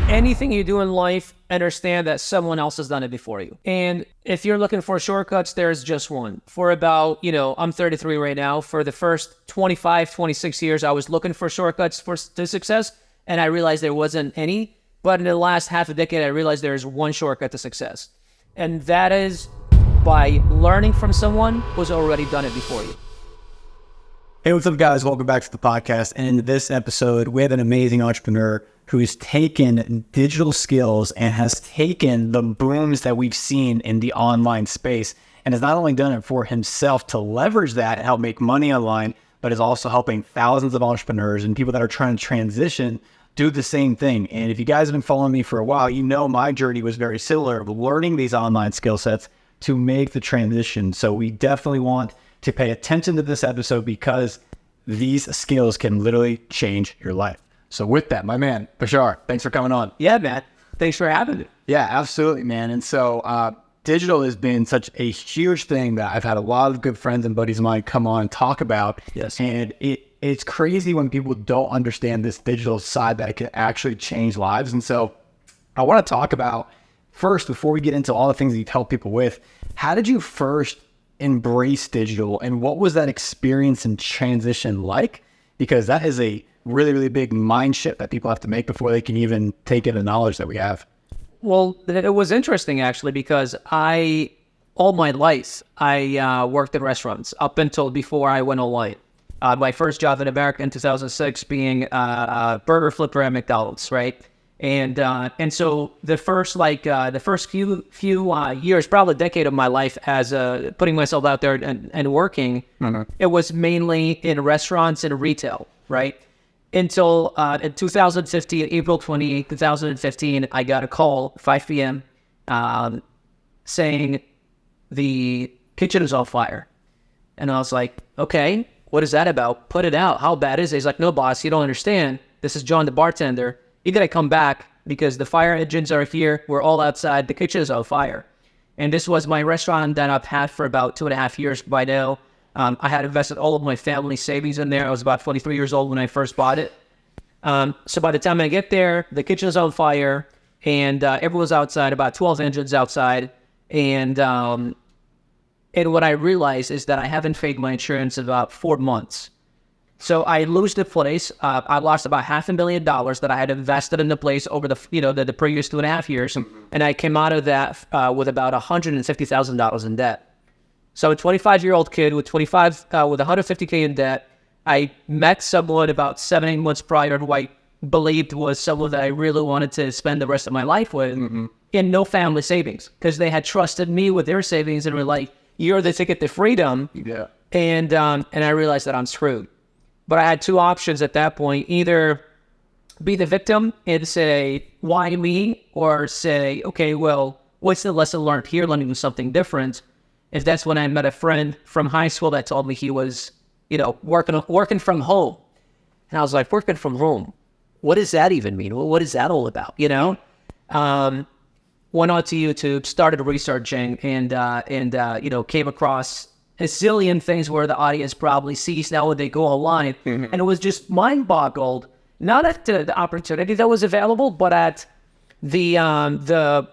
Anything you do in life, understand that someone else has done it before you. And if you're looking for shortcuts, there's just one. For about, I'm 33 right now. For the first 25, 26 years, I was looking for shortcuts to success, and I realized there wasn't any. But in the last half a decade, I realized there is one shortcut to success. And that is by learning from someone who's already done it before you. Hey, what's up, guys? Welcome back to the podcast. And in this episode, we have an amazing entrepreneur who's taken digital skills and has taken the booms that we've seen in the online space and has not only done it for himself to leverage that and help make money online, but is also helping thousands of entrepreneurs and people that are trying to transition do the same thing. And if you guys have been following me for a while, you know my journey was very similar of learning these online skill sets to make the transition. So we definitely want to pay attention to this episode because these skills can literally change your life. So with that, my man, Bashar, thanks for coming on. Yeah, man. Thanks for having me. Yeah, absolutely, man. And so digital has been such a huge thing that I've had a lot of good friends and buddies of mine come on and talk about. Yes. And it's crazy when people don't understand this digital side that it can actually change lives. And so I want to talk about first, before we get into all the things that you've helped people with, how did you first embrace digital and what was that experience and transition like? Because that is a really, really big mind shift that people have to make before they can even take in the knowledge that we have. Well, it was interesting actually because all my life, I worked in restaurants up until before I went online. My first job in America in 2006 being a burger flipper at McDonald's, right? And so the first few years, probably a decade of my life as putting myself out there and working, it was mainly in restaurants and retail, right? Until in 2015, April 28, 2015, I got a call, 5 p.m., saying the kitchen is on fire. And I was like, okay, what is that about? Put it out. How bad is it? He's like, no, boss, you don't understand. This is John, the bartender. You gotta come back because the fire engines are here. We're all outside. The kitchen is on fire. And this was my restaurant that I've had for about 2.5 years by now. I had invested all of my family savings in there. I was about 23 years old when I first bought it. So by the time I get there, the kitchen is on fire and everyone's outside, about 12 engines outside. And what I realized is that I haven't paid my insurance in about 4 months. So I lose the place. I lost about $500,000 that I had invested in the place over the previous 2.5 years. And I came out of that with about $150,000 in debt. So a 25-year-old kid with $150K in debt, I met someone about 7-8 months prior who I believed was someone that I really wanted to spend the rest of my life with, and no family savings because they had trusted me with their savings and were like, "You're the ticket to freedom." Yeah. And I realized that I'm screwed. But I had two options at that point: either be the victim and say, "Why me?" or say, "Okay, well, what's the lesson learned here? Let me do something different." If that's when I met a friend from high school that told me he was, working from home. And I was like, working from home? What does that even mean? What is that all about? Went on to YouTube, started researching and came across a zillion things where the audience probably sees now when they go online. And it was just mind-boggled, not at the opportunity that was available, but at the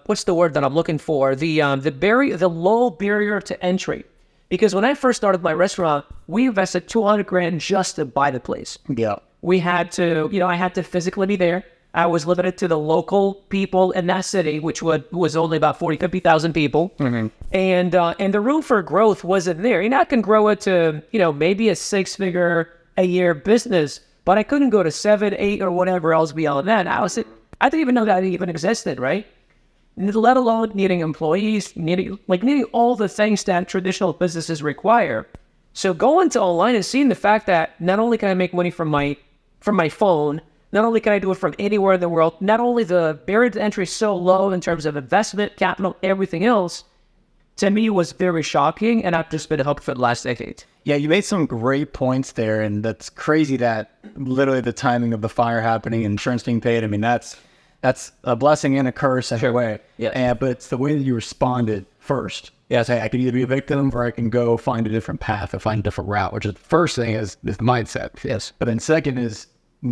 what's the word that I'm looking for? The low barrier to entry. Because when I first started my restaurant, we invested $200,000 just to buy the place. Yeah. We had to, I had to physically be there. I was limited to the local people in that city, which was only about 50,000 people. And the room for growth wasn't there. I can grow it to, maybe a 6-figure a year business, but I couldn't go to 7, 8 or whatever else beyond that. I didn't even know that even existed, right? Let alone needing employees, needing all the things that traditional businesses require. So going to online and seeing the fact that not only can I make money from my phone, not only can I do it from anywhere in the world, not only the barrier to entry is so low in terms of investment, capital, everything else, to me was very shocking, and I've just been hooked for the last decade. Yeah, you made some great points there, and that's crazy that literally the timing of the fire happening and insurance being paid, I mean, that's a blessing and a curse in a way. Yeah. But it's the way that you responded first. Yes, hey, I can either be a victim or I can go find a different path or find a different route, which is the first thing is the mindset. Yes. But then second is,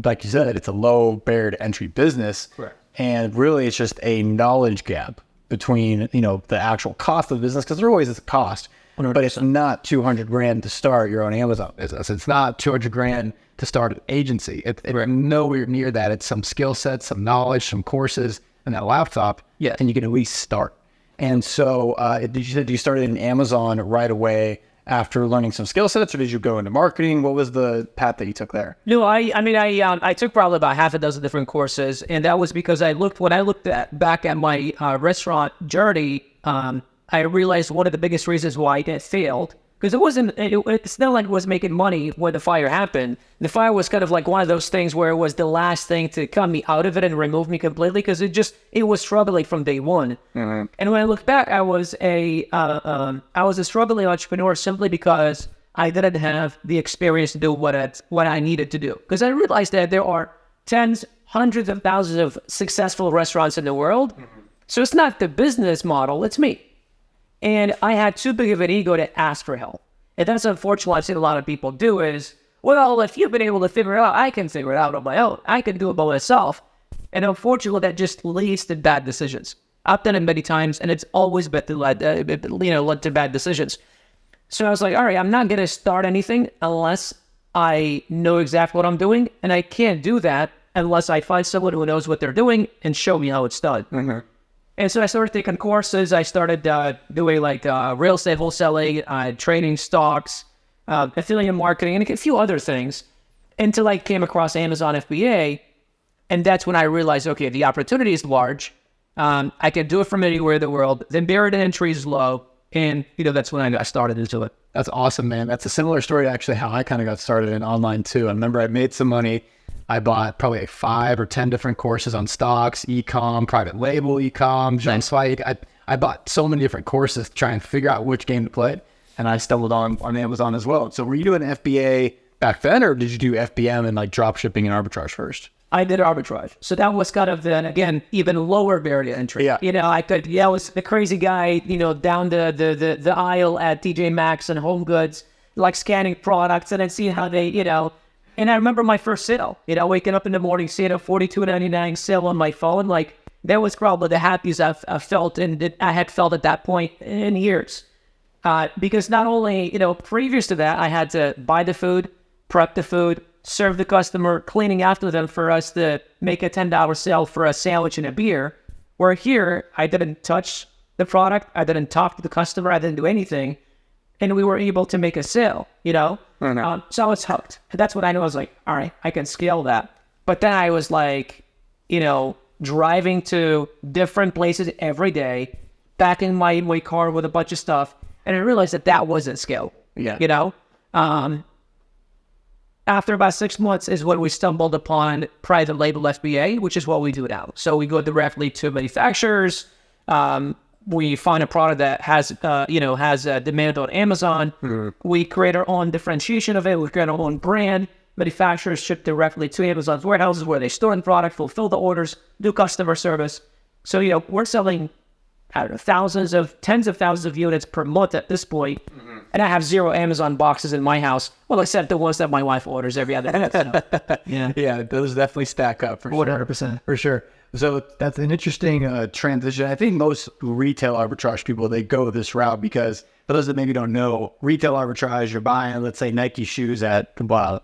like you said, it's a low barrier to entry business. Correct. And really, it's just a knowledge gap between, the actual cost of the business, because there always is a cost, 100%. but it's not 200 grand to start your own Amazon business. It's not 200 grand to start an agency. It's nowhere near that. It's some skill sets, some knowledge, some courses, and that laptop. Yeah. And you can at least start. And so, did you start in Amazon right away after learning some skill sets, or did you go into marketing? What was the path that you took there? No, I took probably about half a dozen different courses, and that was because when I looked back at my restaurant journey, I realized one of the biggest reasons why it failed, because it's not like it was making money when the fire happened. The fire was kind of like one of those things where it was the last thing to cut me out of it and remove me completely, because it was struggling from day one. Mm-hmm. And when I look back, I was a struggling entrepreneur simply because I didn't have the experience to do what I needed to do. Because I realized that there are tens, hundreds of thousands of successful restaurants in the world. Mm-hmm. So it's not the business model, it's me. And I had too big of an ego to ask for help. And that's unfortunately what I've seen a lot of people do is, well, if you've been able to figure it out, I can figure it out on my own. I can do it by myself. And unfortunately, that just leads to bad decisions. I've done it many times, and it's always led to bad decisions. So I was like, all right, I'm not going to start anything unless I know exactly what I'm doing. And I can't do that unless I find someone who knows what they're doing and show me how it's done. Mm-hmm. And so I started taking courses. I started doing real estate wholesaling, trading stocks, affiliate marketing, and a few other things until I came across Amazon FBA. And that's when I realized, okay, the opportunity is large. I can do it from anywhere in the world. The barrier to entry is low. And, that's when I got started into it. That's awesome, man. That's a similar story, actually, how I kind of got started in online, too. I remember I made some money. I bought probably like 5 or 10 different courses on stocks, Ecom, private label Ecom. So I bought so many different courses to try and figure out which game to play. And I stumbled on Amazon as well. So were you doing FBA back then, or did you do FBM and dropshipping and arbitrage first? I did arbitrage. So that was kind of then, again, even lower barrier to entry. Yeah. I was the crazy guy, down the aisle at TJ Maxx and Home Goods, scanning products and then seeing how they, And I remember my first sale, waking up in the morning, seeing a $42.99 sale on my phone. That was probably the happiest I've felt, and I had felt at that point in years. Because not only, previous to that, I had to buy the food, prep the food, serve the customer, cleaning after them for us to make a $10 sale for a sandwich and a beer. Where here, I didn't touch the product, I didn't talk to the customer, I didn't do anything. And we were able to make a sale, So I was hooked. That's what I knew. I was like, all right, I can scale that. But then I was driving to different places every day, back in my car with a bunch of stuff. And I realized that wasn't scale. Yeah. After about 6 months is when we stumbled upon private label FBA, which is what we do now. So we go directly to manufacturers. We find a product that has demand on Amazon. Mm-hmm. We create our own differentiation of it. We create our own brand. Manufacturers ship directly to Amazon's warehouses where they store the product, fulfill the orders, do customer service. So, we're selling, tens of thousands of units per month at this point. Mm-hmm. And I have 0 Amazon boxes in my house. Well, except the ones that my wife orders every other day. So, yeah, those definitely stack up for 100%. Sure. For sure. So that's an interesting transition. I think most retail arbitrage people, they go this route because for those that maybe don't know, retail arbitrage, you're buying, let's say, Nike shoes at Dross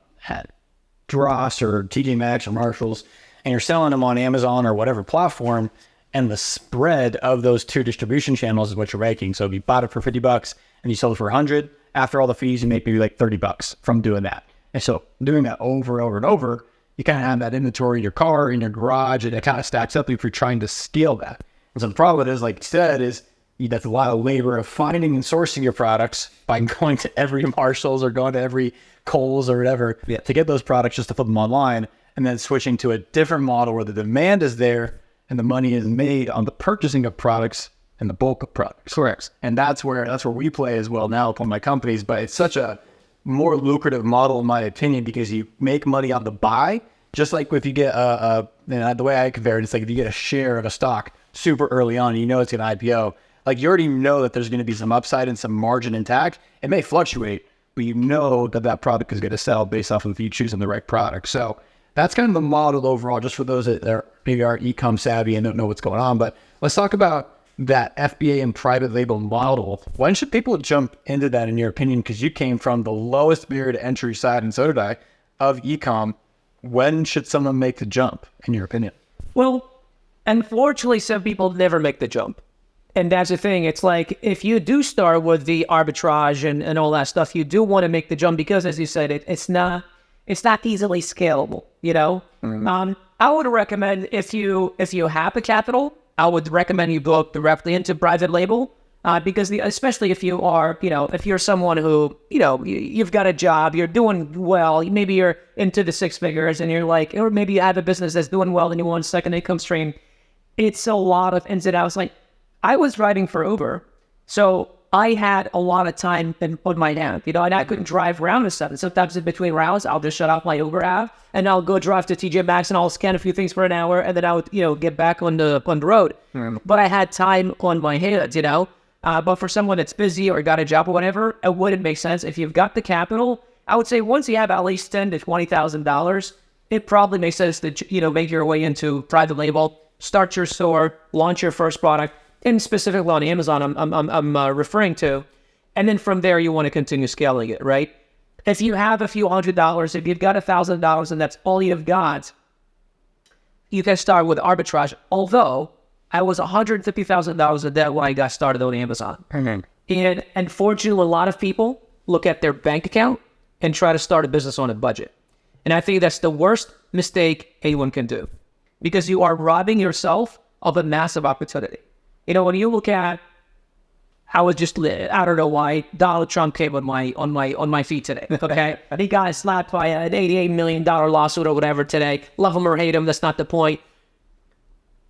or TJ Maxx or Marshalls, and you're selling them on Amazon or whatever platform, and the spread of those 2 distribution channels is what you're making. So if you bought it for $50 and you sold it for $100, after all the fees, you make maybe $30 from doing that. And so doing that over and over, you kind of have that inventory in your car, in your garage, and it kind of stacks up if you're trying to scale that. And so the problem is, like you said, is that's a lot of labor of finding and sourcing your products by going to every Marshalls or going to every Kohl's or whatever to get those products just to flip them online, and then switching to a different model where the demand is there and the money is made on the purchasing of products and the bulk of products. Correct. And that's where we play as well now upon my companies, but it's such a more lucrative model in my opinion because you make money on the buy. Just like if you get the way I compare it, it's like if you get a share of a stock super early on, and it's going to IPO, you already know that there's going to be some upside and some margin intact. It may fluctuate, but that product is going to sell based off of you choosing the right product. So that's kind of the model overall, just for those that are maybe aren't ecom savvy and don't know what's going on. But let's talk about that FBA and private label model. When should people jump into that, in your opinion? Because you came from the lowest barrier to entry side, and so did I, of ecom. When should someone make the jump, in your opinion? Well, unfortunately, some people never make the jump. And that's the thing. It's like, if you do start with the arbitrage and all that stuff, you do want to make the jump because, as you said, it's not easily scalable, you know? I would recommend, if you have the capital, I would recommend you go directly into private label, because especially if you are, if you're someone who, you've got a job, you're doing well, maybe you're into the six figures and you're like, or maybe you have a business that's doing well and you want a second income stream. It's a lot of ins and outs. Like, I was riding for Uber, so I had a lot of time on my hand, and I couldn't drive around and stuff. And sometimes in between rounds, I'll just shut off my Uber app and I'll go drive to TJ Maxx and I'll scan a few things for an hour, and then I would, get back on the road. But I had time on my hands, But for someone that's busy or got a job or whatever, it wouldn't make sense. If you've got the capital, I would say once you have at least $10,000 to $20,000, it probably makes sense to make your way into private label, start your store, launch your first product. And specifically on Amazon, I'm referring to, and then from there you want to continue scaling it, right? If you have a few $100s, if you've got $1,000 and that's all you've got, you can start with arbitrage. Although I was $150,000 in debt when I got started on Amazon, and unfortunately, a lot of people look at their bank account and try to start a business on a budget, and I think that's the worst mistake anyone can do, because you are robbing yourself of a massive opportunity. When you look at, I don't know why Donald Trump came on my feed today. Okay, he got slapped by an $88 million lawsuit or whatever today. Love him or hate him, that's not the point.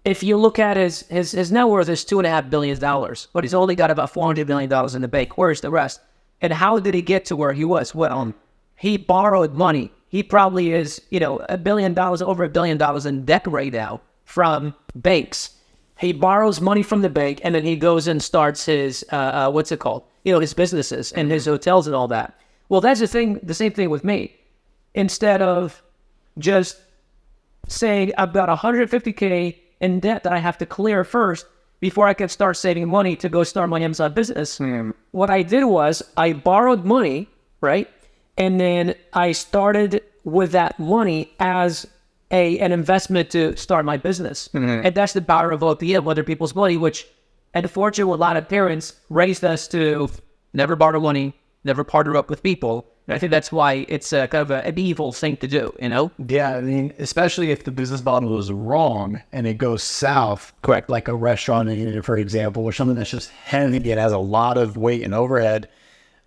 If you look at his net worth is $2.5 billion, but he's only got about $400 million in the bank. Where's the rest? And how did he get to where he was? Well, he borrowed money. He probably is, over $1 billion in debt right now from banks. He borrows money from the bank, and then he goes and starts his, his businesses and his hotels and all that. Well, that's the same thing with me. Instead of just saying I've got $150K in debt that I have to clear first before I can start saving money to go start my Amazon business, what I did was I borrowed money, right? And then I started with that money as an investment to start my business. And that's the power of OPM, other people's money, which unfortunately a lot of parents raised us to never borrow money, never partner up with people. And I think that's why it's kind of an evil thing to do, Yeah, I mean, especially if the business model is wrong and it goes south. Correct. Like a restaurant, for example, or something that's just heavy, it has a lot of weight and overhead.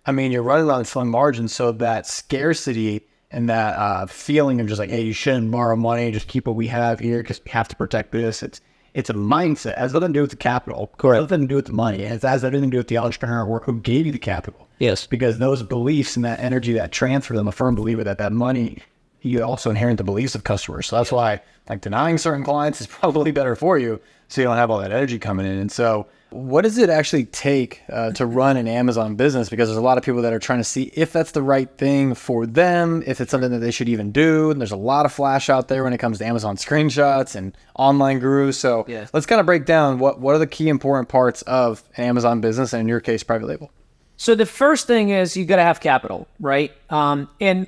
I mean, you're running on slim margins, so that scarcity and that feeling of just like, hey, you shouldn't borrow money, just keep what we have here because we have to protect this. It's a mindset. It has nothing to do with the capital. Correct. It has nothing to do with the money. It has everything to do with the entrepreneur or who gave you the capital. Yes. Because those beliefs and that energy, that transfer, I'm a firm believer that money, you also inherit the beliefs of customers. So that's why denying certain clients is probably better for you, so you don't have all that energy coming in. And so what does it actually take to run an Amazon business? Because there's a lot of people that are trying to see if that's the right thing for them, if it's something that they should even do. And there's a lot of flash out there when it comes to Amazon screenshots and online gurus. So let's kind of break down what are the key important parts of an Amazon business, and in your case, private label. So the first thing is you got to have capital, right? And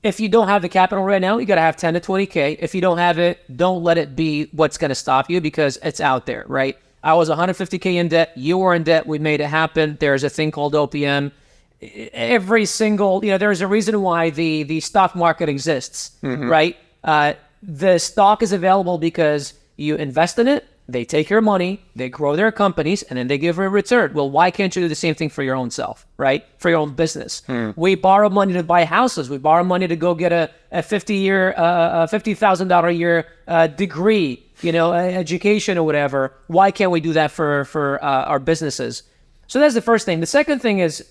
if you don't have the capital right now, you got to have 10 to 20K. If you don't have it, don't let it be what's going to stop you, because it's out there, right? I was 150K in debt. You were in debt. We made it happen. There's a thing called OPM. Every single, there's a reason why the stock market exists, right? The stock is available because you invest in it. They take your money, they grow their companies, and then they give a return. Well, why can't you do the same thing for your own self, right? For your own business. We borrow money to buy houses. We borrow money to go get a $50,000 a year degree, education or whatever. Why can't we do that for our businesses? So that's the first thing. The second thing is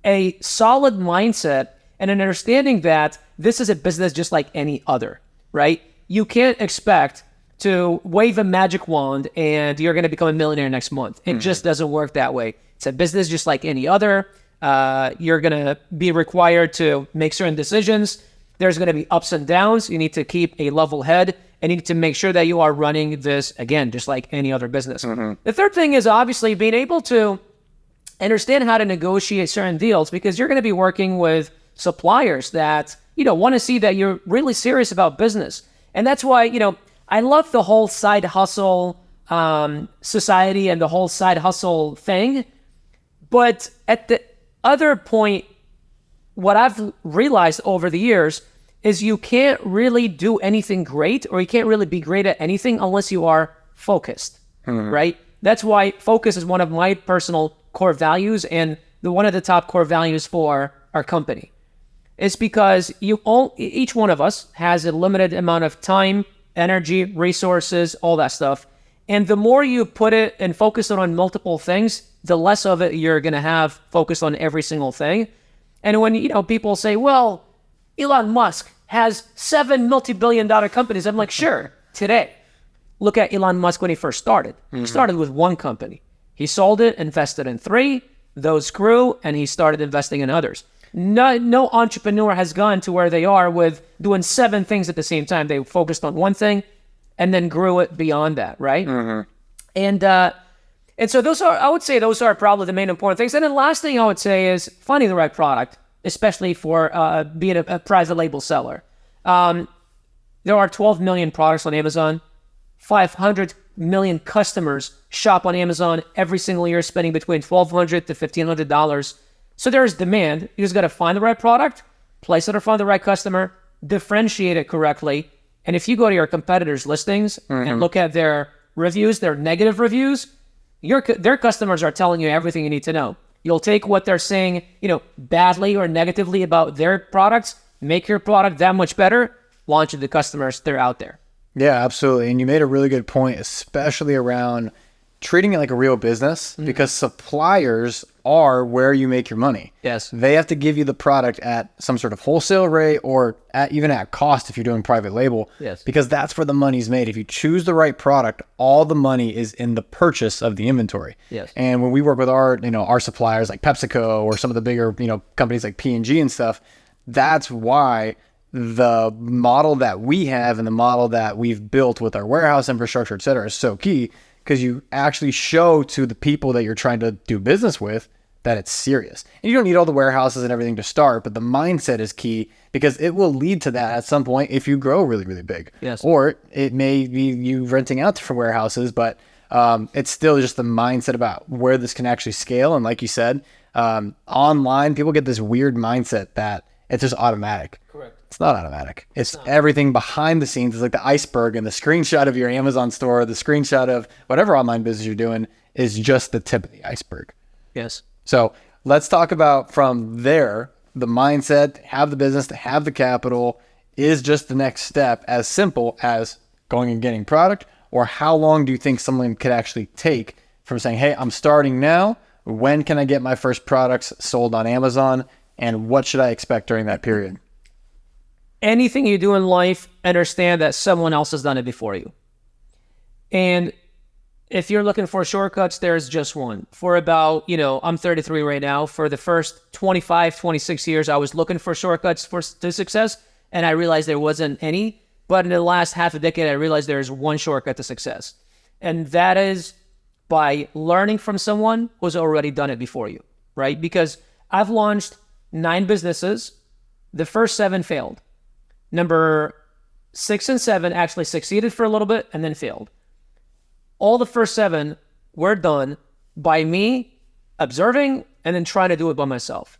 a solid mindset and an understanding that this is a business just like any other, right? You can't expect to wave a magic wand and you're going to become a millionaire next month. It just doesn't work that way. It's a business just like any other. You're going to be required to make certain decisions. There's going to be ups and downs. You need to keep a level head, and you need to make sure that you are running this, again, just like any other business. The third thing is obviously being able to understand how to negotiate certain deals, because you're going to be working with suppliers that, want to see that you're really serious about business. And that's why, I love the whole side hustle society and the whole side hustle thing. But at the other point, what I've realized over the years is you can't really do anything great, or you can't really be great at anything unless you are focused, right? That's why focus is one of my personal core values, and one of the top core values for our company. It's because each one of us has a limited amount of time, energy, resources, all that stuff. And the more you put it and focus it on multiple things, the less of it you're going to have focused on every single thing. And when, people say, well, Elon Musk has 7 multi-billion-dollar companies, I'm like, sure, today. Look at Elon Musk when he first started. He started with one company. He sold it, invested in 3, those grew, and he started investing in others. No entrepreneur has gone to where they are with doing 7 things at the same time. They focused on one thing and then grew it beyond that, right? And so I would say those are probably the main important things. And then last thing I would say is finding the right product, especially for being a private label seller. There are 12 million products on Amazon. 500 million customers shop on Amazon every single year, spending between $1,200 to $1,500. So there's demand. You just got to find the right product, place it in front of the right customer, differentiate it correctly. And if you go to your competitors' listings and look at their reviews, their negative reviews, their customers are telling you everything you need to know. You'll take what they're saying, badly or negatively about their products, make your product that much better, launch it to customers. They're out there. Yeah, absolutely. And you made a really good point, especially around treating it like a real business, because suppliers are where you make your money. Yes. They have to give you the product at some sort of wholesale rate, or even at cost if you're doing private label. Yes. Because that's where the money's made. If you choose the right product, all the money is in the purchase of the inventory. Yes. And when we work with our suppliers like PepsiCo or some of the bigger, companies like P&G and stuff, that's why the model that we have and the model that we've built with our warehouse infrastructure, et cetera, is so key, because you actually show to the people that you're trying to do business with that it's serious. And you don't need all the warehouses and everything to start, but the mindset is key, because it will lead to that at some point if you grow really, really big. Yes. Or it may be you renting out different warehouses, but it's still just the mindset about where this can actually scale. And like you said, online, people get this weird mindset that it's just automatic. Correct. It's not automatic. It's everything behind the scenes. It's like the iceberg, and the screenshot of your Amazon store, the screenshot of whatever online business you're doing is just the tip of the iceberg. Yes. So let's talk about from there, the mindset, to have the business, to have the capital is just the next step, as simple as going and getting product. Or how long do you think someone could actually take from saying, hey, I'm starting now. When can I get my first products sold on Amazon? And what should I expect during that period? Anything you do in life, understand that someone else has done it before you. And if you're looking for shortcuts, there's just one. For about, I'm 33 right now. For the first 25, 26 years, I was looking for shortcuts to success, and I realized there wasn't any. But in the last half a decade, I realized there's one shortcut to success. And that is by learning from someone who's already done it before you, right? Because I've launched 9 businesses. The first 7 failed. Number 6 and 7 actually succeeded for a little bit and then failed. All the first 7 were done by me observing and then trying to do it by myself.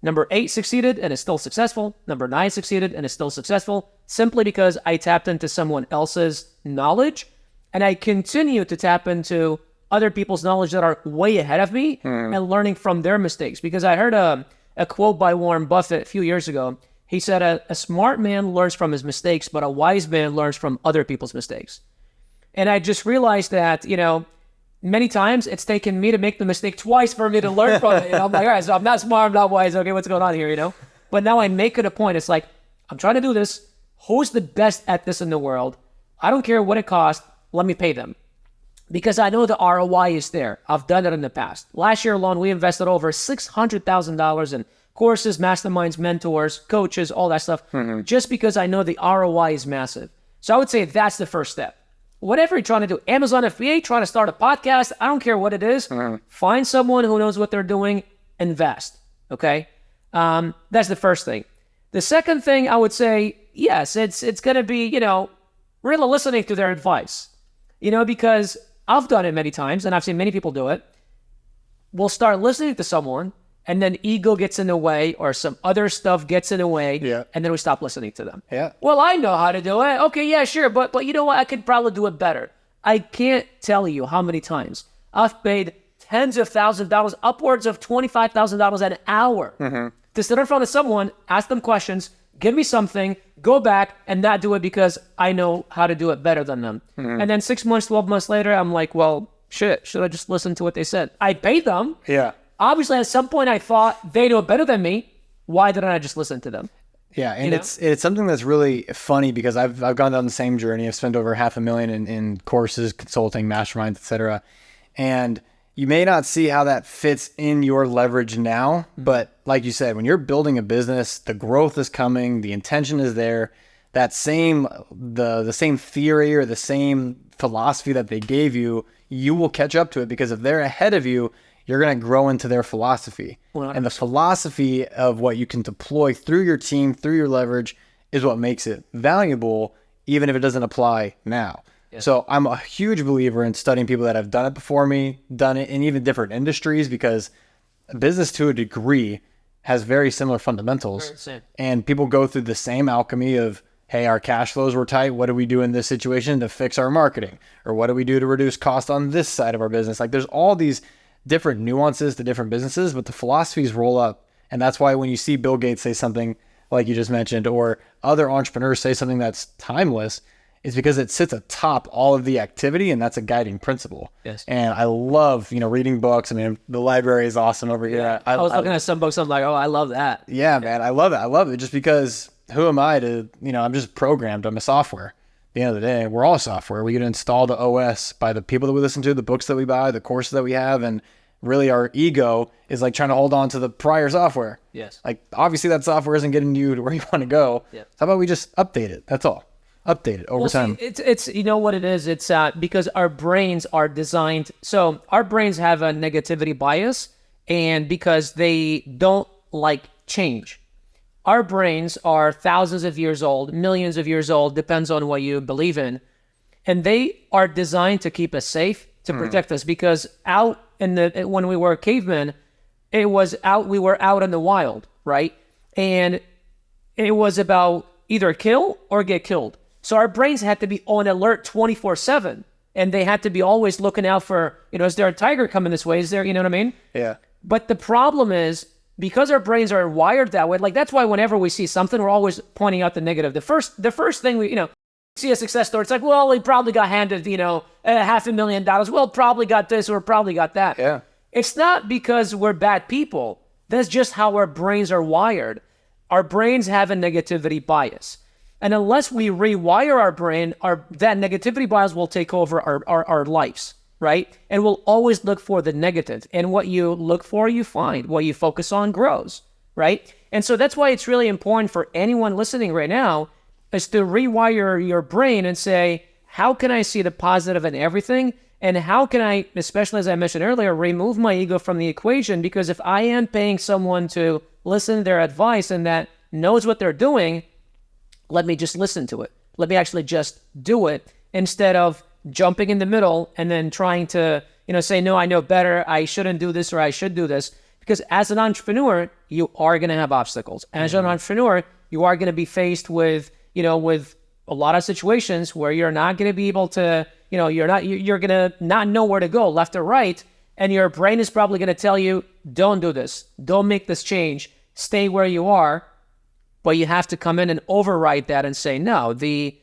Number 8 succeeded and is still successful. Number 9 succeeded and is still successful, simply because I tapped into someone else's knowledge, and I continue to tap into other people's knowledge that are way ahead of me and learning from their mistakes. Because I heard a quote by Warren Buffett a few years ago. He said, a smart man learns from his mistakes, but a wise man learns from other people's mistakes. And I just realized that, many times it's taken me to make the mistake twice for me to learn from it. I'm like, all right, so I'm not smart, I'm not wise. Okay, what's going on here, But now I make it a point. It's like, I'm trying to do this. Who's the best at this in the world? I don't care what it costs. Let me pay them. Because I know the ROI is there. I've done it in the past. Last year alone, we invested over $600,000 in courses, masterminds, mentors, coaches, all that stuff, just because I know the ROI is massive. So I would say that's the first step. Whatever you're trying to do, Amazon FBA, trying to start a podcast, I don't care what it is, find someone who knows what they're doing, invest, okay? That's the first thing. The second thing I would say, yes, it's going to be, really listening to their advice, because I've done it many times and I've seen many people do it. We'll start listening to someone and then ego gets in the way or some other stuff gets in the way, and then we stop listening to them. Yeah. Well, I know how to do it. Okay, yeah, sure, but you know what? I could probably do it better. I can't tell you how many times I've paid tens of thousands of dollars, upwards of $25,000 an hour to sit in front of someone, ask them questions, give me something, go back and not do it because I know how to do it better than them. And then 6 months, 12 months later, I'm like, well, shit, should I just listen to what they said? I paid them. Yeah. Obviously, at some point, I thought they know better than me. Why didn't I just listen to them? Yeah, and it's something that's really funny because I've gone down the same journey. I've spent over $500,000 in courses, consulting, masterminds, etc. And you may not see how that fits in your leverage now, but like you said, when you're building a business, the growth is coming, the intention is there. That same the same theory or the same philosophy that they gave you, you will catch up to it because if they're ahead of you, you're going to grow into their philosophy. 100%. And the philosophy of what you can deploy through your team, through your leverage, is what makes it valuable, even if it doesn't apply now. Yeah. So I'm a huge believer in studying people that have done it before me, done it in even different industries, because business to a degree has very similar fundamentals. And people go through the same alchemy of, hey, our cash flows were tight. What do we do in this situation to fix our marketing? Or what do we do to reduce cost on this side of our business? Like there's all these different nuances to different businesses, but the philosophies roll up. And that's why when you see Bill Gates say something like you just mentioned, or other entrepreneurs say something that's timeless, it's because it sits atop all of the activity, and that's a guiding principle. Yes. And I love, reading books. I mean, the library is awesome over here. Yeah. I was looking at some books. I'm like, oh, I love that. Yeah, man. I love it. I love it just because who am I to, I'm just programmed. I'm a software. At the end of the day, we're all software. We get installed the OS by the people that we listen to, the books that we buy, the courses that we have, and really our ego is like trying to hold on to the prior software. Yes. Like obviously that software isn't getting you to where you want to go. Yes. How about we just update it? That's all. Update it over time. See, it's you know what it is? It's because our brains are designed. So our brains have a negativity bias, and because they don't like change. Our brains are thousands of years old, millions of years old, depends on what you believe in. And they are designed to keep us safe, to protect us, because out in when we were cavemen, we were out in the wild, right? And it was about either kill or get killed. So our brains had to be on alert 24/7, and they had to be always looking out for, is there a tiger coming this way? Is there, you know what I mean? Yeah. But the problem is, because our brains are wired that way, like that's why whenever we see something, we're always pointing out the negative. The first thing we, see a success story, it's like, well, he probably got handed, $500,000. Well, probably got this or probably got that. Yeah. It's not because we're bad people. That's just how our brains are wired. Our brains have a negativity bias. And unless we rewire our brain, that negativity bias will take over our lives, right? And we'll always look for the negative. And what you look for, you find. What you focus on grows, right? And so that's why it's really important for anyone listening right now is to rewire your brain and say, how can I see the positive in everything? And how can I, especially as I mentioned earlier, remove my ego from the equation? Because if I am paying someone to listen to their advice and that knows what they're doing, let me just listen to it. Let me actually just do it instead of jumping in the middle and then trying to, say, no, I know better. I shouldn't do this or I should do this. Because as an entrepreneur, you are going to have obstacles. As an entrepreneur, you are going to be faced with, with a lot of situations where you're not going to be able to, you're going to not know where to go, left or right. And your brain is probably going to tell you, don't do this. Don't make this change. Stay where you are. But you have to come in and override that and say, no, the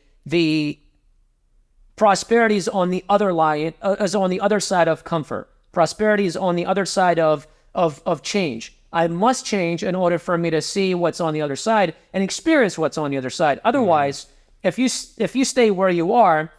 prosperity is on the other line, is on the other side of comfort. Prosperity is on the other side of change. I must change in order for me to see what's on the other side and experience what's on the other side. Otherwise, if you stay where you are,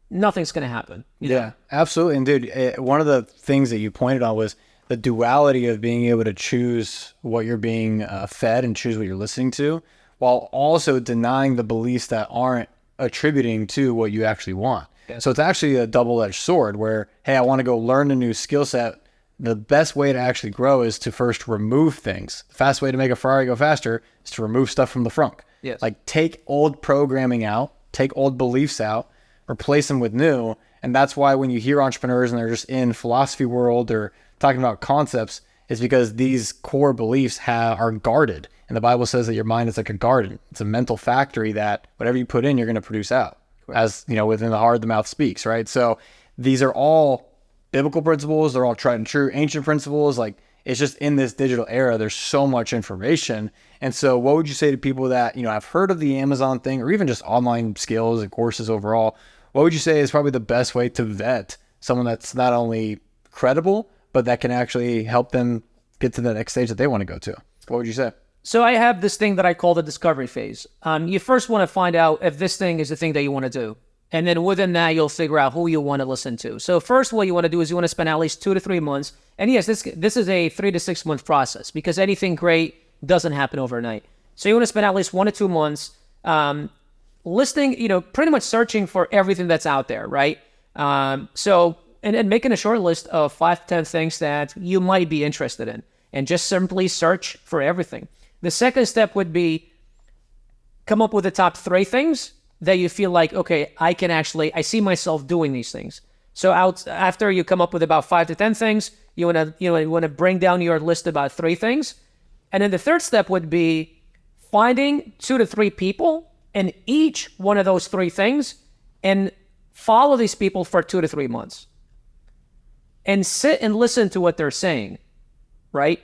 nothing's going to happen. Yeah, absolutely. And dude, one of the things that you pointed on was the duality of being able to choose what you're being fed and choose what you're listening to, while also denying the beliefs that aren't attributing to what you actually want. Yes. So it's actually a double-edged sword where, hey, I want to go learn a new skill set. The best way to actually grow is to first remove things. The fast way to make a Ferrari go faster is to remove stuff from the frunk. Yes. Like take old programming out, take old beliefs out, replace them with new. And that's why when you hear entrepreneurs and they're just in philosophy world or talking about concepts, is because these core beliefs are guarded. And the Bible says that your mind is like a garden. It's a mental factory that whatever you put in, you're going to produce out. Correct. As you know, within the heart, the mouth speaks, right? So these are all biblical principles. They're all tried and true, ancient principles. Like it's just in this digital era, there's so much information. And so what would you say to people that, have heard of the Amazon thing or even just online skills and courses overall? What would you say is probably the best way to vet someone that's not only credible, but that can actually help them get to the next stage that they want to go to? What would you say? So I have this thing that I call the discovery phase. You first want to find out if this thing is the thing that you want to do. And then within that, you'll figure out who you want to listen to. So first, what you want to do is you want to spend at least 2 to 3 months. And yes, this is a 3 to 6 month process because anything great doesn't happen overnight. So you want to spend at least 1 to 2 months listening, pretty much searching for everything that's out there, right? And making a short list of 5 to 10 things that you might be interested in and just simply search for everything. The second step would be come up with the top 3 things that you feel like, okay, I see myself doing these things. So after you come up with about 5 to 10 things, you want to bring down your list about 3 things. And then the third step would be finding 2 to 3 people in each one of those 3 things and follow these people for 2 to 3 months. And sit and listen to what they're saying, right?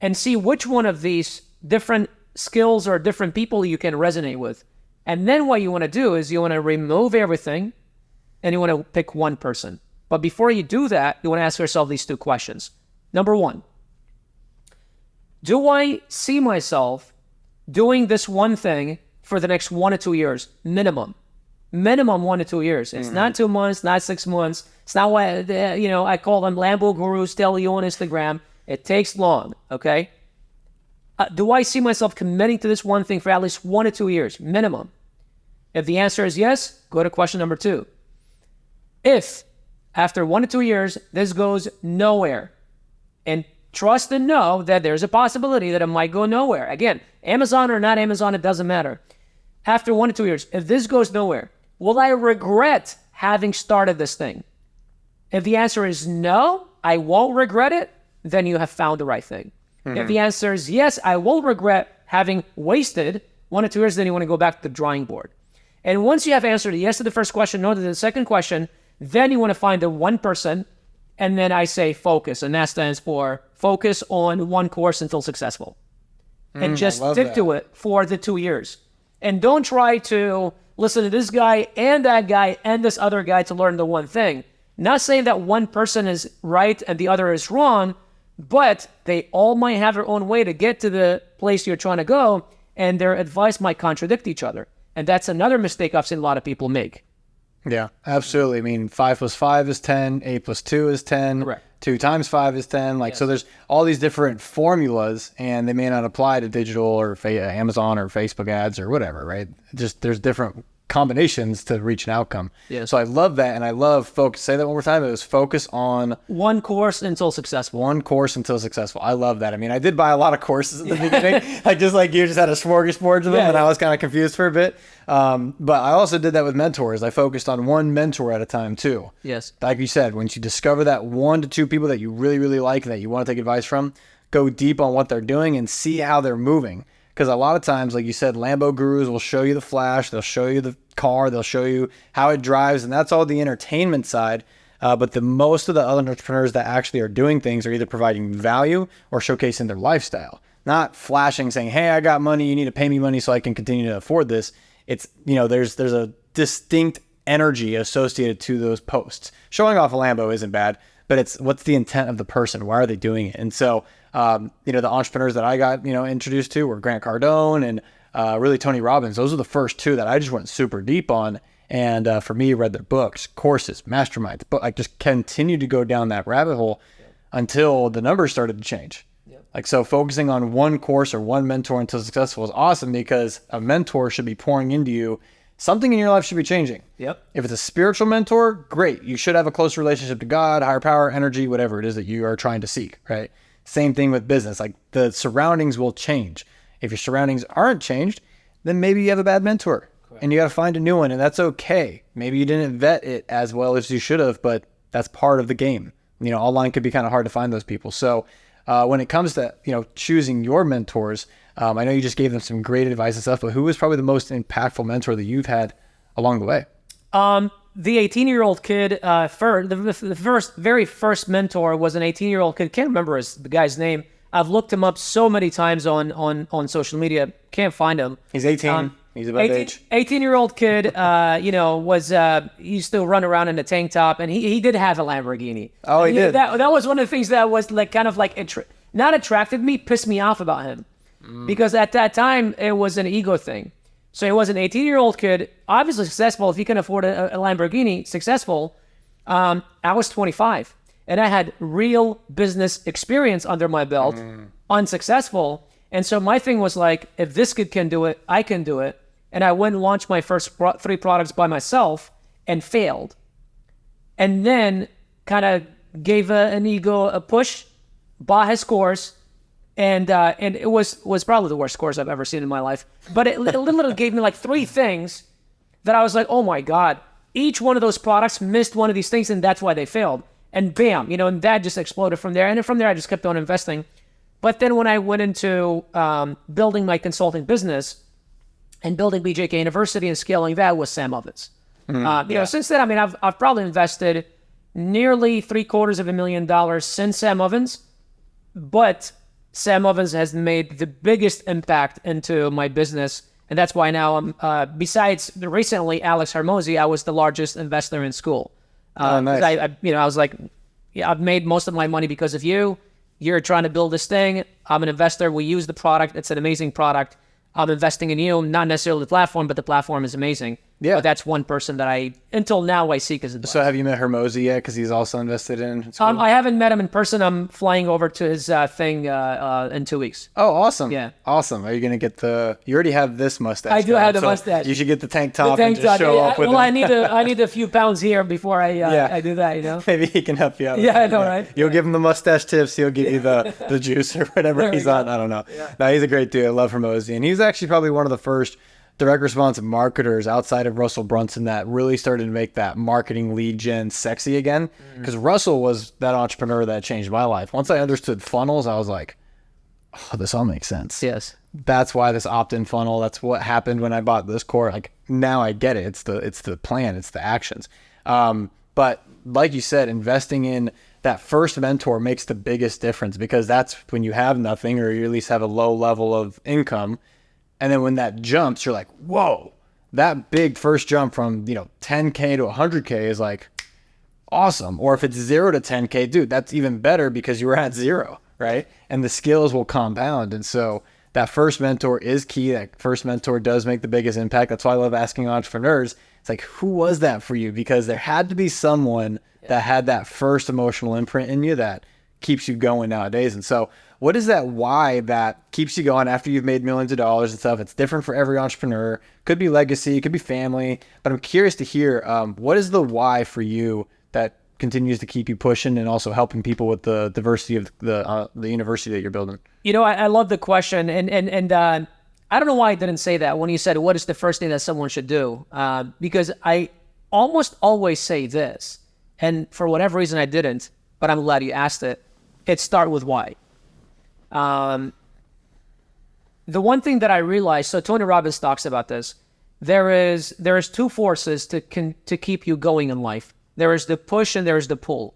And see which one of these different skills or different people you can resonate with. And then what you want to do is you want to remove everything and you want to pick one person. But before you do that, you want to ask yourself these 2 questions. Number 1, do I see myself doing this one thing for the next 1 to 2 years? Minimum 1 to 2 years. It's not 2 months, not 6 months. It's not what, I call them Lambo gurus tell you on Instagram. It takes long, okay? Do I see myself committing to this one thing for at least 1 to 2 years? Minimum. If the answer is yes, go to question number 2. If after 1 to 2 years, this goes nowhere, and trust and know that there's a possibility that it might go nowhere. Again, Amazon or not Amazon, it doesn't matter. After 1 to 2 years, if this goes nowhere, will I regret having started this thing? If the answer is no, I won't regret it, then you have found the right thing. If the answer is yes, I will regret having wasted 1 to 2 years, then you want to go back to the drawing board. And once you have answered yes to the first question, no to the second question, then you want to find the one person, and then I say focus, and that stands for focus on one course until successful. And just stick to it for the 2 years. And don't try to listen to this guy and that guy and this other guy to learn the one thing. Not saying that one person is right and the other is wrong, but they all might have their own way to get to the place you're trying to go, and their advice might contradict each other. And that's another mistake I've seen a lot of people make. Yeah, absolutely. I mean, 5 plus 5 is 10, 8 plus 2 is 10, Correct. 2 times 5 is 10. Like, yes. So there's all these different formulas, and they may not apply to digital or Amazon or Facebook ads or whatever, right? Just there's different combinations to reach an outcome. Yes. So I love that, and I love focus. Say that one more time. It was focus on one course until successful. One course until successful. I love that. I mean, I did buy a lot of courses at the beginning, like just like you just had a smorgasbord of them, and I was kind of confused for a bit. But I also did that with mentors. I focused on one mentor at a time too. Yes. Like you said, once you discover that 1 to 2 people that you really, really like and that you want to take advice from, go deep on what they're doing and see how they're moving. Because a lot of times, like you said, Lambo gurus will show you the flash, they'll show you the car, they'll show you how it drives, and that's all the entertainment side. But the most of the other entrepreneurs that actually are doing things are either providing value or showcasing their lifestyle. Not flashing, saying, hey, I got money, you need to pay me money so I can continue to afford this. It's, there's a distinct energy associated to those posts. Showing off a Lambo isn't bad, but it's what's the intent of the person? Why are they doing it? And so, the entrepreneurs that I got, introduced to were Grant Cardone and really Tony Robbins. Those are the first 2 that I just went super deep on. And for me, read their books, courses, masterminds, but I just continue to go down that rabbit hole. until the numbers started to change. Like, so focusing on one course or one mentor until successful is awesome, because a mentor should be pouring into you. Something in your life should be changing. Yep. If it's a spiritual mentor, great. You should have a close relationship to God, higher power, energy, whatever it is that you are trying to seek, right? Same thing with business. Like, the surroundings will change. If your surroundings aren't changed, then maybe you have a bad mentor. Correct. And you got to find a new one, and that's okay. Maybe you didn't vet it as well as you should have, but that's part of the game. You know, online could be kind of hard to find those people. So when it comes to, you know, choosing your mentors, I know you just gave them some great advice and stuff, but who was probably the most impactful mentor that you've had along the way? The 18-year-old kid, the very first mentor was an 18-year-old kid. Can't remember the guy's name. I've looked him up so many times on social media. Can't find him. He's 18. He's about age. 18-year-old kid, he used to run around in a tank top, and he did have a Lamborghini. Oh, he did. That was one of the things that was like kind of like not attracted me, pissed me off about him, because at that time it was an ego thing. So he was an 18-year-old kid, obviously successful. If he can afford a Lamborghini, successful. I was 25, and I had real business experience under my belt, unsuccessful. And so my thing was like, if this kid can do it, I can do it. And I went and launched my first 3 products by myself and failed. And then kind of gave an ego a push, bought his course, and it was probably the worst course I've ever seen in my life. But it literally gave me like 3 things that I was like, oh my God, each one of those products missed one of these things, and that's why they failed. And bam, and that just exploded from there. And then from there, I just kept on investing. But then when I went into building my consulting business and building BJK University and scaling that with Sam Ovens. Since then, I mean, I've probably invested nearly $750,000 since Sam Ovens, but Sam Ovens has made the biggest impact into my business. And that's why now I'm, besides recently Alex Hermosi, I was the largest investor in school. Nice. I was like, yeah, I've made most of my money because of you. You're trying to build this thing. I'm an investor. We use the product. It's an amazing product. I'm investing in you, not necessarily the platform, but the platform is amazing. Yeah. But that's one person that until now, I seek as advice. So have you met Hermosi yet? Because he's also invested in school? I haven't met him in person. I'm flying over to his thing in 2 weeks. Oh, awesome. Yeah. Awesome. Are you going to get you already have this mustache. I do have the mustache. You should get the tank top and just show up with it. Well, I need a few pounds here before I do that, Maybe he can help you out. Yeah, I know, right? You'll give him the mustache tips. He'll give you the juice or whatever he's on. I don't know. Yeah. No, he's a great dude. I love Hermosi. And he's actually probably one of the first direct response marketers outside of Russell Brunson that really started to make that marketing lead gen sexy again. Because Russell was that entrepreneur that changed my life. Once I understood funnels, I was like, oh, this all makes sense. Yes. That's why this opt-in funnel, that's what happened when I bought this course. Like, now I get it. It's the plan. It's the actions. But like you said, investing in that first mentor makes the biggest difference, because that's when you have nothing, or you at least have a low level of income. And then when that jumps, you're like, whoa, that big first jump from, 10K to 100K is like awesome. Or if it's 0 to 10K, dude, that's even better because you were at 0, right? And the skills will compound. And so that first mentor is key. That first mentor does make the biggest impact. That's why I love asking entrepreneurs. It's like, who was that for you? Because there had to be someone that had that first emotional imprint in you that keeps you going nowadays. And so what is that why that keeps you going after you've made millions of dollars and stuff? It's different for every entrepreneur. Could be legacy, could be family. But I'm curious to hear, what is the why for you that continues to keep you pushing and also helping people with the diversity of the university that you're building? I love the question. And I don't know why I didn't say that when you said, what is the first thing that someone should do? Because I almost always say this. And for whatever reason, I didn't. But I'm glad you asked it. It start with why. The one thing that I realized, so Tony Robbins talks about this, there is 2 forces to keep you going in life. There is the push and there is the pull.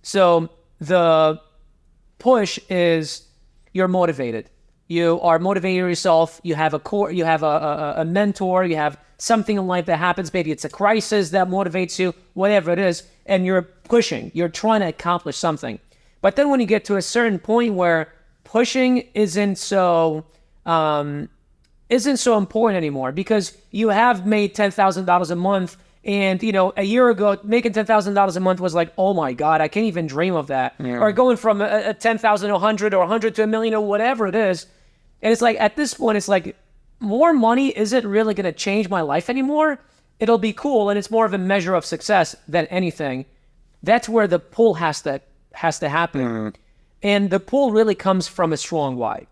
So the push is you're motivated. You are motivating yourself. You have a mentor. You have something in life that happens. Maybe it's a crisis that motivates you, whatever it is, and you're pushing. You're trying to accomplish something. But then when you get to a certain point where pushing isn't so important anymore, because you have made $10,000 a month And, a year ago, making $10,000 a month was like, oh my God, I can't even dream of that. Or going from a 10,000 to 100 or 100 to a million or whatever it is. And it's like, at this point, it's like, more money isn't really going to change my life anymore. It'll be cool. And it's more of a measure of success than anything. That's where the pull has to happen. And the pull really comes from a strong why.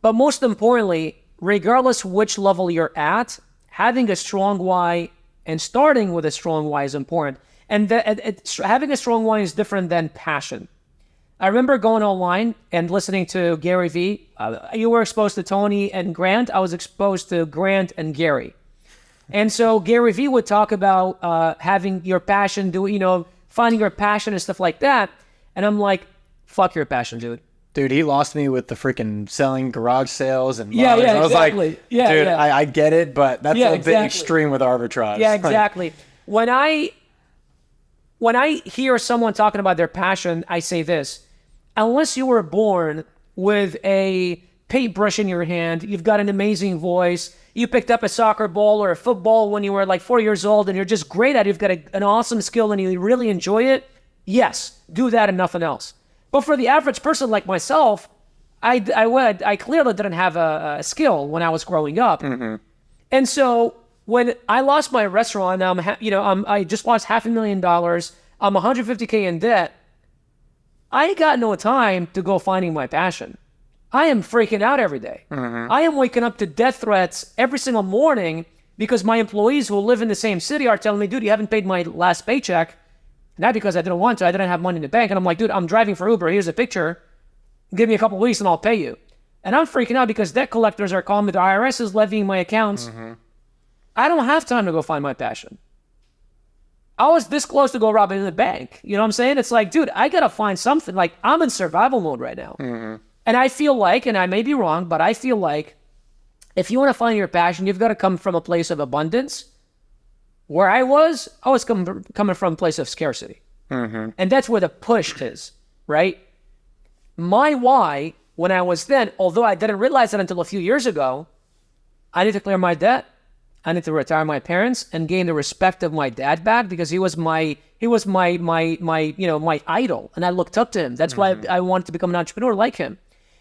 But most importantly, regardless which level you're at, having a strong why and starting with a strong why is important. And having a strong why is different than passion. I remember going online and listening to Gary Vee. You were exposed to Tony and Grant. I was exposed to Grant and Gary. And so Gary Vee would talk about having your passion, finding your passion and stuff like that. And I'm like, fuck your passion, dude. Dude, he lost me with the freaking selling garage sales and yeah, I was exactly. like, dude, I get it, but that's a bit extreme with arbitrage. Yeah, exactly. When I hear someone talking about their passion, I say this: unless you were born with a paintbrush in your hand, you've got an amazing voice, you picked up a soccer ball or a football when you were like 4 years old, and you're just great at it, you've got an awesome skill and you really enjoy it, yes, do that and nothing else. But for the average person like myself, I clearly didn't have a skill when I was growing up. And so when I lost my restaurant, I just lost $500,000, I'm $150K in debt, I got no time to go finding my passion. I am freaking out every day. I am waking up to death threats every single morning because my employees who live in the same city are telling me, dude, you haven't paid my last paycheck. Not because I didn't want to, I didn't have money in the bank. And I'm like, dude, I'm driving for Uber. Here's a picture. Give me a couple of weeks and I'll pay you. And I'm freaking out because debt collectors are calling me. The IRS is levying my accounts. I don't have time to go find my passion. I was this close to go robbing the bank. You know what I'm saying? It's like, dude, I got to find something. Like, I'm in survival mode right now. And I feel like, and I may be wrong, but I feel like if you want to find your passion, you've got to come from a place of abundance. Where I was coming from a place of scarcity. And that's where the push is, right? My why, when I was then, although I didn't realize that until a few years ago, I need to clear my debt. I need to retire my parents and gain the respect of my dad back because he was my idol. And I looked up to him. That's why I wanted to become an entrepreneur like him.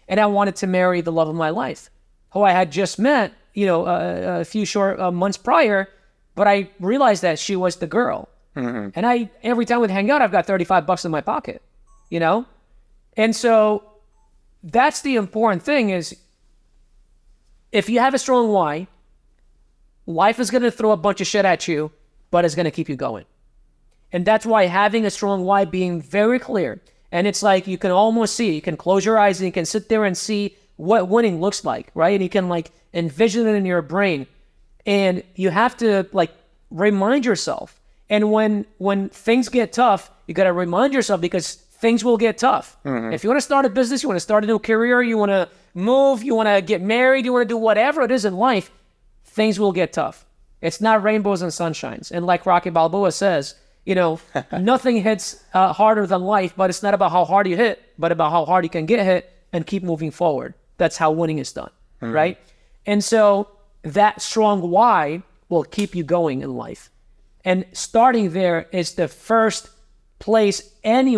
And I wanted to marry the love of my life, who I had just met, a few short months prior. But I realized that she was the girl. And every time we'd hang out, I've got $35 in my pocket, And so that's the important thing is if you have a strong why, life is going to throw a bunch of shit at you, but it's going to keep you going. And that's why having a strong why, being very clear, and it's like you can almost see, you can close your eyes and you can sit there and see what winning looks like, right? And you can envision it in your brain. And you have to remind yourself. And when things get tough, you got to remind yourself because things will get tough. If you want to start a business, you want to start a new career, you want to move, you want to get married, you want to do whatever it is in life, things will get tough. It's not rainbows and sunshines. And like Rocky Balboa says, nothing hits harder than life, but it's not about how hard you hit, but about how hard you can get hit and keep moving forward. That's how winning is done, right? And so that strong why will keep you going in life. And starting there is the first place any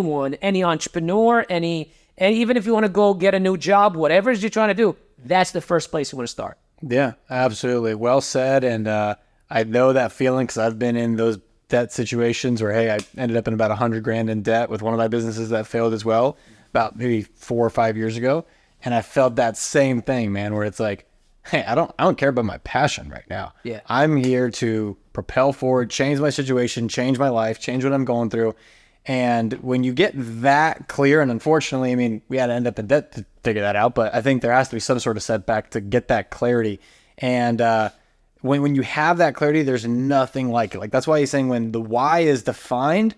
entrepreneur, and even if you want to go get a new job, whatever it is you're trying to do, that's the first place you want to start. Yeah, absolutely. Well said. And I know that feeling because I've been in those debt situations where, hey, I ended up in about $100,000 in debt with one of my businesses that failed as well about maybe 4 or 5 years ago. And I felt that same thing, man, where it's like, hey, I don't care about my passion right now. Yeah. I'm here to propel forward, change my situation, change my life, change what I'm going through. And when you get that clear, and unfortunately, I mean, we had to end up in debt to figure that out, but I think there has to be some sort of setback to get that clarity. And when you have that clarity, there's nothing like it. Like that's why he's saying when the why is defined,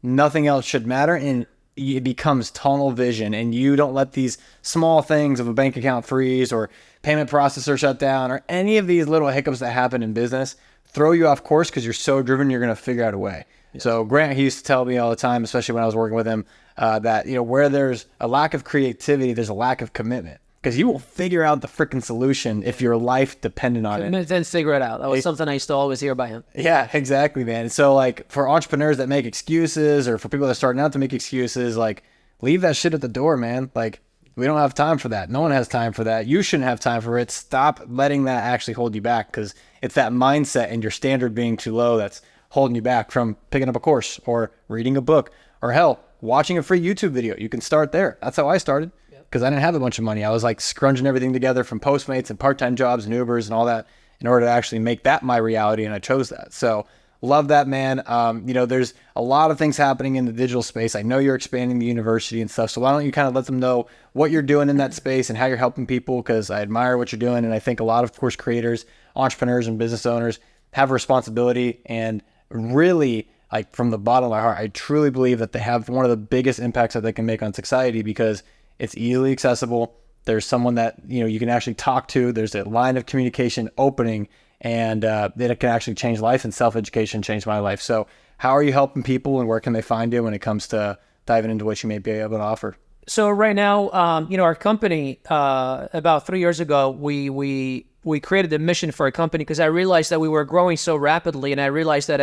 nothing else should matter. And it becomes tunnel vision, and you don't let these small things of a bank account freeze or payment processor shut down or any of these little hiccups that happen in business throw you off course because you're so driven, you're going to figure out a way. Yes. So Grant, he used to tell me all the time, especially when I was working with him, that where there's a lack of creativity, there's a lack of commitment. because you will figure out the freaking solution if your life depended on it. Then figure it out. That was something I used to always hear by him. Yeah, exactly, man. So like for entrepreneurs that make excuses, or for people that are starting out to make excuses, like leave that shit at the door, man. Like we don't have time for that. No one has time for that. You shouldn't have time for it. Stop letting that actually hold you back, because it's that mindset and your standard being too low that's holding you back from picking up a course or reading a book, or hell, watching a free YouTube video. You can start there. That's how I started, because I didn't have a bunch of money. I was like scrunging everything together from Postmates and part-time jobs and Ubers and all that in order to actually make that my reality, and I chose that. So love that, man. There's a lot of things happening in the digital space. I know you're expanding the university and stuff, so why don't you kind of let them know what you're doing in that space and how you're helping people, because I admire what you're doing, and I think a lot of course creators, entrepreneurs, and business owners have a responsibility, and really, like from the bottom of my heart, I truly believe that they have one of the biggest impacts that they can make on society, because it's easily accessible. There's someone that you can actually talk to. There's a line of communication opening, and that it can actually change life, and self-education changed my life. So how are you helping people, and where can they find you when it comes to diving into what you may be able to offer? So right now, our company, about 3 years ago, we created a mission for a company, because I realized that we were growing so rapidly, and I realized that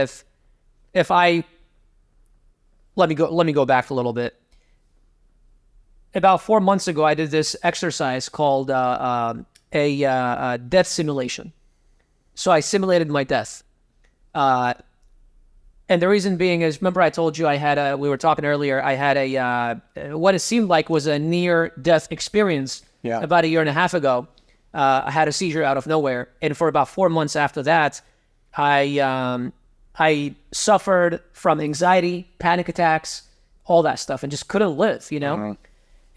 if I let me go back a little bit. About 4 months ago, I did this exercise called a death simulation. So I simulated my death. And the reason being is, remember I told you we were talking earlier, I had what it seemed like was a near-death experience about 1.5 years ago. I had a seizure out of nowhere. And for about 4 months after that, I suffered from anxiety, panic attacks, all that stuff, and just couldn't live, Mm-hmm.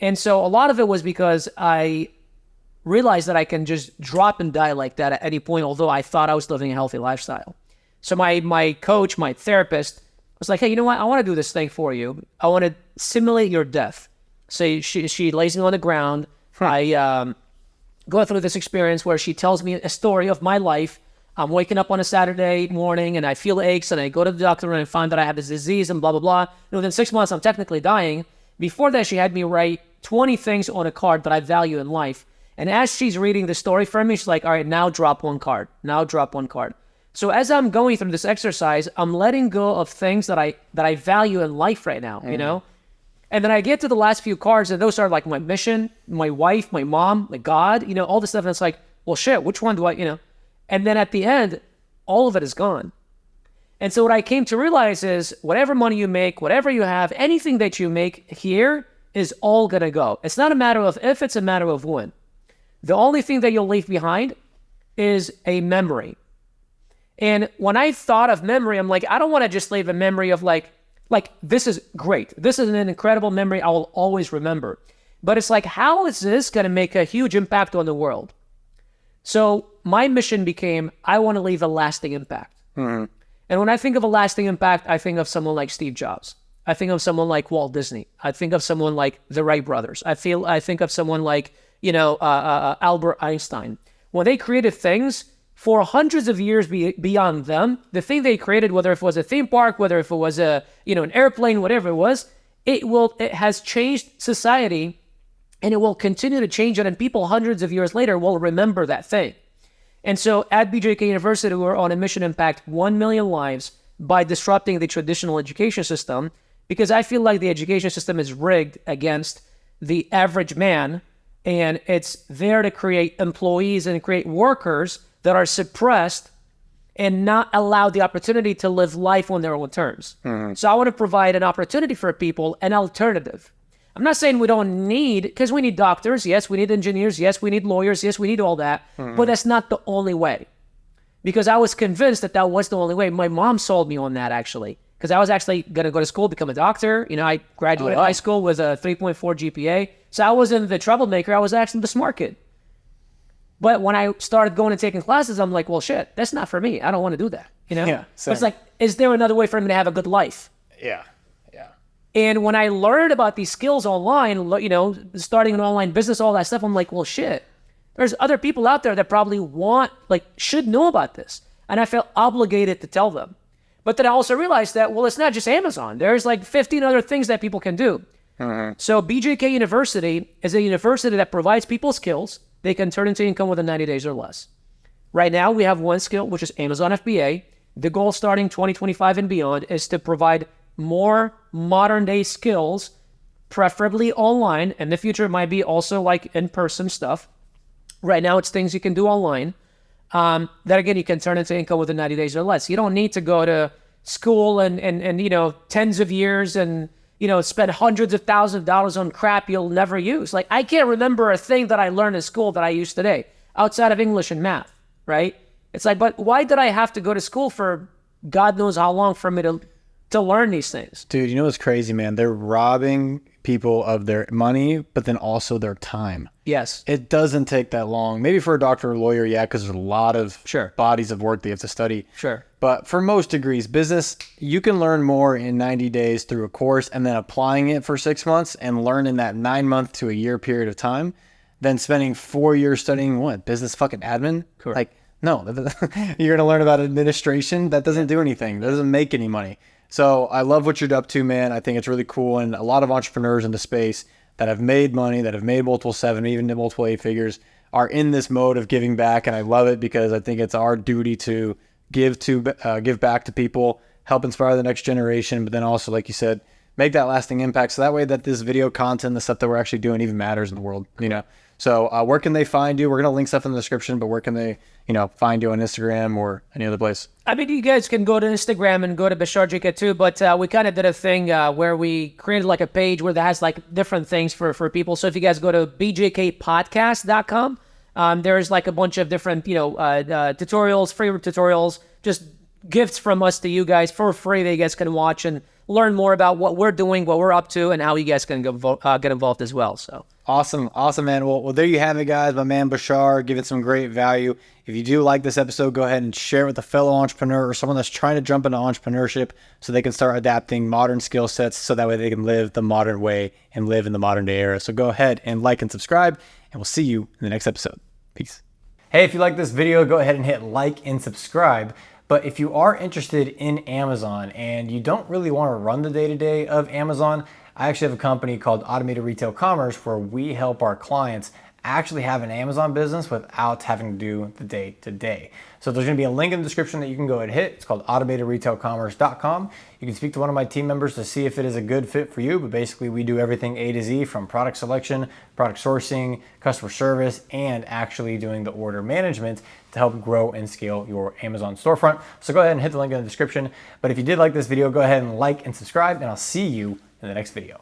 And so a lot of it was because I realized that I can just drop and die like that at any point, although I thought I was living a healthy lifestyle. So my coach, my therapist, was like, hey, you know what? I want to do this thing for you. I want to simulate your death. So she lays me on the ground. I go through this experience where she tells me a story of my life. I'm waking up on a Saturday morning, and I feel aches, and I go to the doctor, and I find that I have this disease, and blah, blah, blah. And within 6 months, I'm technically dying. Before that, she had me write 20 things on a card that I value in life. And as she's reading the story for me, she's like, all right, now drop one card. Now drop one card. So as I'm going through this exercise, I'm letting go of things that I value in life right now, And then I get to the last few cards, and those are like my mission, my wife, my mom, my God, all this stuff. And it's like, well, shit, which one do I, And then at the end, all of it is gone. And so what I came to realize is whatever money you make, whatever you have, anything that you make here is all going to go. It's not a matter of if, it's a matter of when. The only thing that you'll leave behind is a memory. And when I thought of memory, I'm like, I don't want to just leave a memory of like, this is great. This is an incredible memory I will always remember. But it's like, how is this going to make a huge impact on the world? So my mission became, I want to leave a lasting impact. Mm-hmm. And when I think of a lasting impact, I think of someone like Steve Jobs. I think of someone like Walt Disney. I think of someone like the Wright brothers. I think of someone like, Albert Einstein. When they created things for hundreds of years beyond them, the thing they created, whether it was a theme park, whether if it was an airplane, whatever it was, it has changed society, and it will continue to change it, and people hundreds of years later will remember that thing. And so at BJK University, we're on a mission to impact 1 million lives by disrupting the traditional education system, because I feel like the education system is rigged against the average man, and it's there to create employees and create workers that are suppressed and not allowed the opportunity to live life on their own terms. Mm-hmm. So I want to provide an opportunity for people, an alternative. I'm not saying we don't need, because we need doctors, yes, we need engineers, yes, we need lawyers, yes, we need all that, but that's not the only way. Because I was convinced that was the only way. My mom sold me on that, actually, because I was actually going to go to school, become a doctor. I graduated high school with a 3.4 GPA, so I wasn't the troublemaker, I was actually the smart kid. But when I started going and taking classes, I'm like, well, shit, that's not for me. I don't want to do that, Yeah, but it's like, is there another way for me to have a good life? Yeah. And when I learned about these skills online, starting an online business, all that stuff, I'm like, well, shit, there's other people out there that probably should know about this. And I felt obligated to tell them. But then I also realized that, well, it's not just Amazon. There's like 15 other things that people can do. So BJK University is a university that provides people skills they can turn into income within 90 days or less. Right now, we have one skill, which is Amazon FBA. The goal starting 2025 and beyond is to provide more modern day skills, preferably online. In the future, it might be also like in-person stuff. Right now, it's things you can do online. That again, you can turn into income within 90 days or less. You don't need to go to school and tens of years and spend hundreds of thousands of dollars on crap you'll never use. Like, I can't remember a thing that I learned in school that I use today outside of English and math, right? It's like, but why did I have to go to school for God knows how long for me to learn these things? Dude, you know what's crazy, man? They're robbing people of their money, but then also their time. Yes. It doesn't take that long. Maybe for a doctor or lawyer, yeah, because there's a lot of bodies of work they have to study. Sure. But for most degrees, business, you can learn more in 90 days through a course and then applying it for 6 months and learn in that 9 month to a year period of time than spending 4 years studying what? Business fucking admin? Correct. Like, no, you're going to learn about administration. That doesn't do anything. That doesn't make any money. So I love what you're up to, man. I think it's really cool. And a lot of entrepreneurs in the space that have made money, that have made multiple 7, even multiple 8 figures, are in this mode of giving back. And I love it because I think it's our duty to give back to people, help inspire the next generation, but then also, like you said, make that lasting impact. So that way that this video content, the stuff that we're actually doing even matters in the world, So where can they find you? We're going to link stuff in the description, but where can they, find you on Instagram or any other place? I mean, you guys can go to Instagram and go to Bashar Katou, but we kind of did a thing where we created like a page where that has like different things for people. So if you guys go to bjkpodcast.com, there's like a bunch of different, tutorials, free tutorials, just gifts from us to you guys for free that you guys can watch and learn more about what we're doing, what we're up to, and how you guys can get involved as well. So awesome, man. Well, there you have it, guys. My man Bashar giving some great value. If you do like this episode, go ahead and share it with a fellow entrepreneur or someone that's trying to jump into entrepreneurship so they can start adapting modern skill sets so that way they can live the modern way and live in the modern day era. So go ahead and like and subscribe, and we'll see you in the next episode. Peace. Hey, if you like this video, go ahead and hit like and subscribe. But if you are interested in Amazon and you don't really want to run the day-to-day of Amazon, I actually have a company called Automated Retail Commerce where we help our clients actually have an Amazon business without having to do the day-to-day. So there's going to be a link in the description that you can go ahead and hit. It's called automatedretailcommerce.com. You can speak to one of my team members to see if it is a good fit for you, but basically we do everything A to Z, from product selection, product sourcing, customer service, and actually doing the order management to help grow and scale your Amazon storefront. So go ahead and hit the link in the description. But if you did like this video, go ahead and like and subscribe, and I'll see you in the next video.